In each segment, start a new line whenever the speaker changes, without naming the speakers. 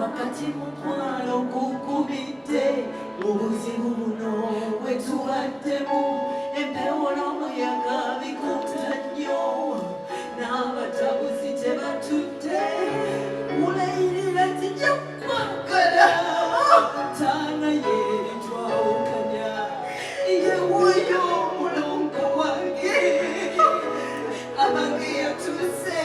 wakati mukwano gukubidde obuzibu buno wetubaddemu empewo n'omuyaga bikutta nnyo n'abatabuzi tebatudde uleyirira tijja kwagala taana ye twawukanya yewoyo mulongo wange abange yatuse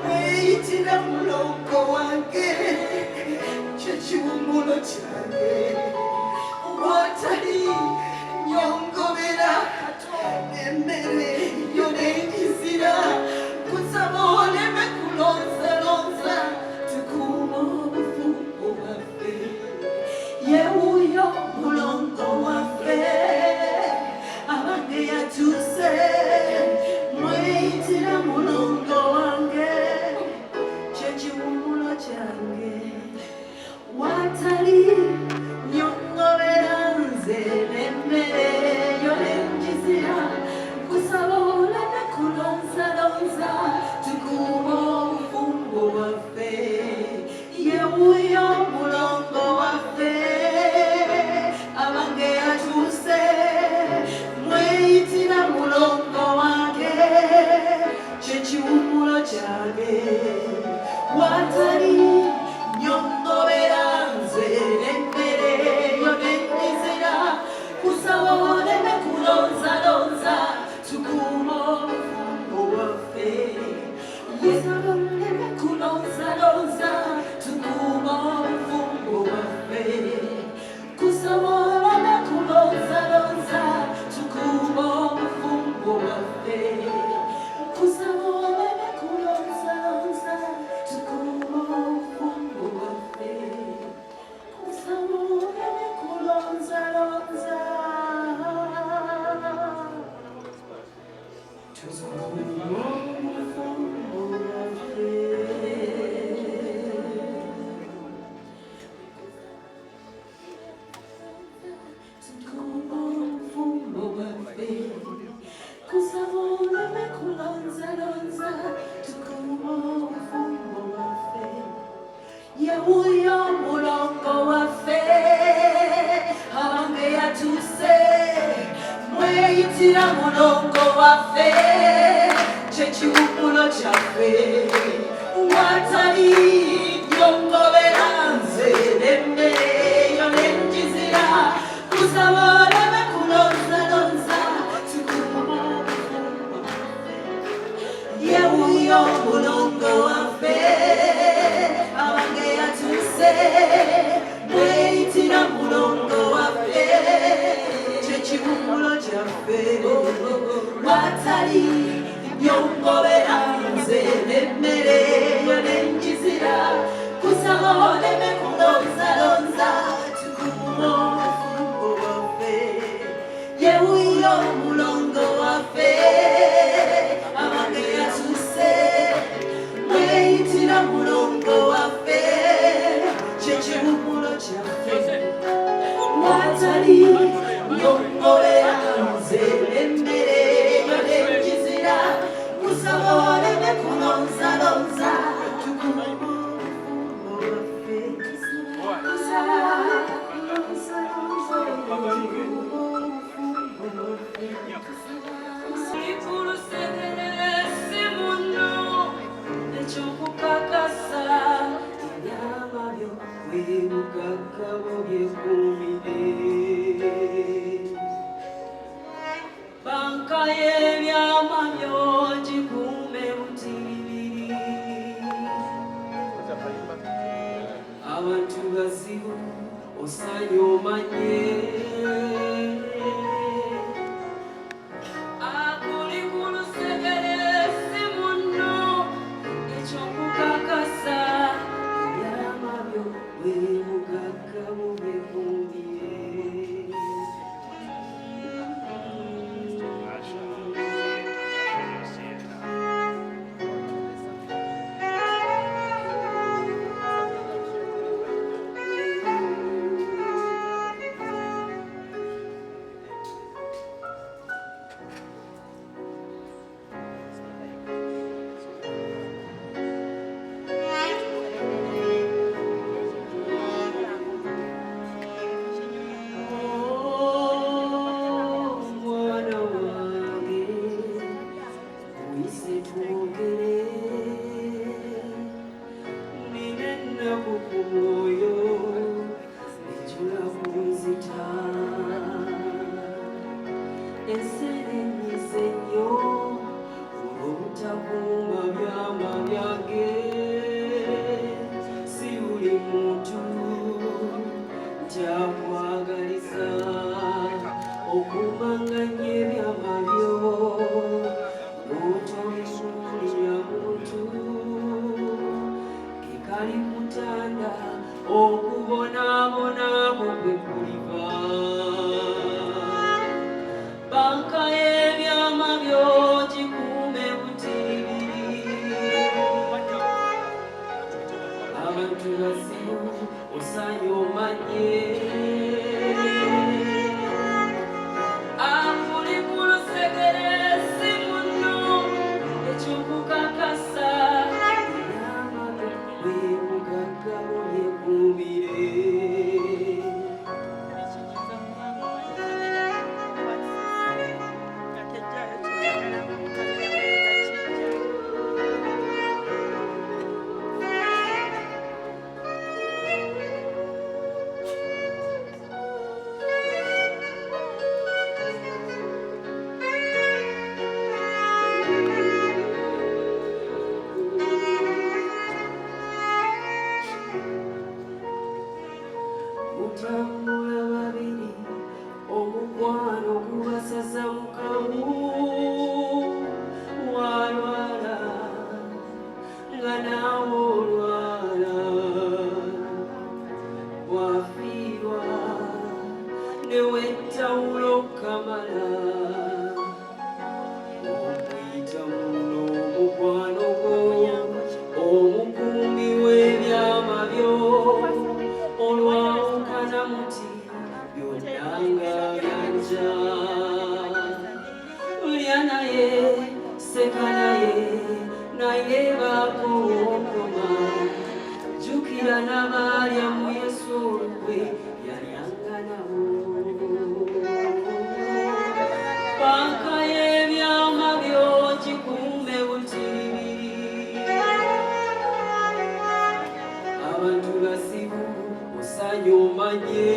weyitira mulongo wange kyekiwumulo kyange watali nyongobera emmere yo n'ekizira kusaba oleme kulonzalonza tukuuma obufuko bwaffe yewuyo mulongo waffe abange yatuse mweyitira mulongo wange kyekiwumulo kyange watali nyongobera nze n'emmere yo n'ekizira kusaba oleme kulonzalonza tukuuma obufumbo bwaffe yewuyo mulongo waffe abange yatuuse mweyitira mulongo wange kyekiwumulo kyange watali nyongobera nze n'emmere yo n'ekizira kusaba oleme kulonzalonza tukuuma obufumbo bwaffe yesaba oleme kulonzalonza tukuuma obufumbo bwaffe kusaba oleme kulonzalonza tukuuma obufumbo bwaffe kusaba oleme kulonzalonza tukuuma obufumbo bwaffe kusaba oleme kulonzalonza tukuuma obufumbo bwaffe tukuuma obufumbo bwaffe kusaba oleme kulonzalonza tukuuma obufumbo bwaffe yewuyo mulongo waffe abange yatuse mweyitira mulongo waffe kyekiwumulo kyaffe watali nyongobera nze n'emmere yo n'ekizira kusaba oleme kulonzalonza tukuuma obufumbo bwaffe yewuyo mulongo waffe abange yatuse mweyitira mulongo waffe kyekiwumulo kyaffe watali nyongobera nze n'emmere yo n'ekizira kusaba oleme kulonzalonza tukuuma obufumbo bwaffe yewuyo mulongo waffe abange yatuse mweyitira mulongo waffe kyekiwumulo kyaffe watali nyongobera nze n'emmere yo n'ekizira kusaba oleme kulonzalonza tuyise twogere nina ennaku ku mwoyo ejula kunzita enserenyize nnyo olw'obutakuuma byama byange si buli muntu njakwagaliza okumanganya ebyama byo n'otobizuulira muntu kekali kutanda okubonaabonako kwe kuliva banka y'ebyama byo gikuume butiribiri abantu bazibu osanye omanye akuli ku lusegere si munno ekyokukakasa ebyama bwe bugagga bubyekuumire mutambula babiri omukwano gubasaza mukamu walwala nga naawe olwala wafiirwa newettawula okukamala okuyita muno omukwano gwo omukuumi w'ebyama byo olwawukana muti byonna nga byanja lya naye seka naye baako okoma jjukira n'abaalya mu yesu olukwe yalyanga nabo banka y'ebyama byo gikuume butiribiri abantu basibu osanye omanye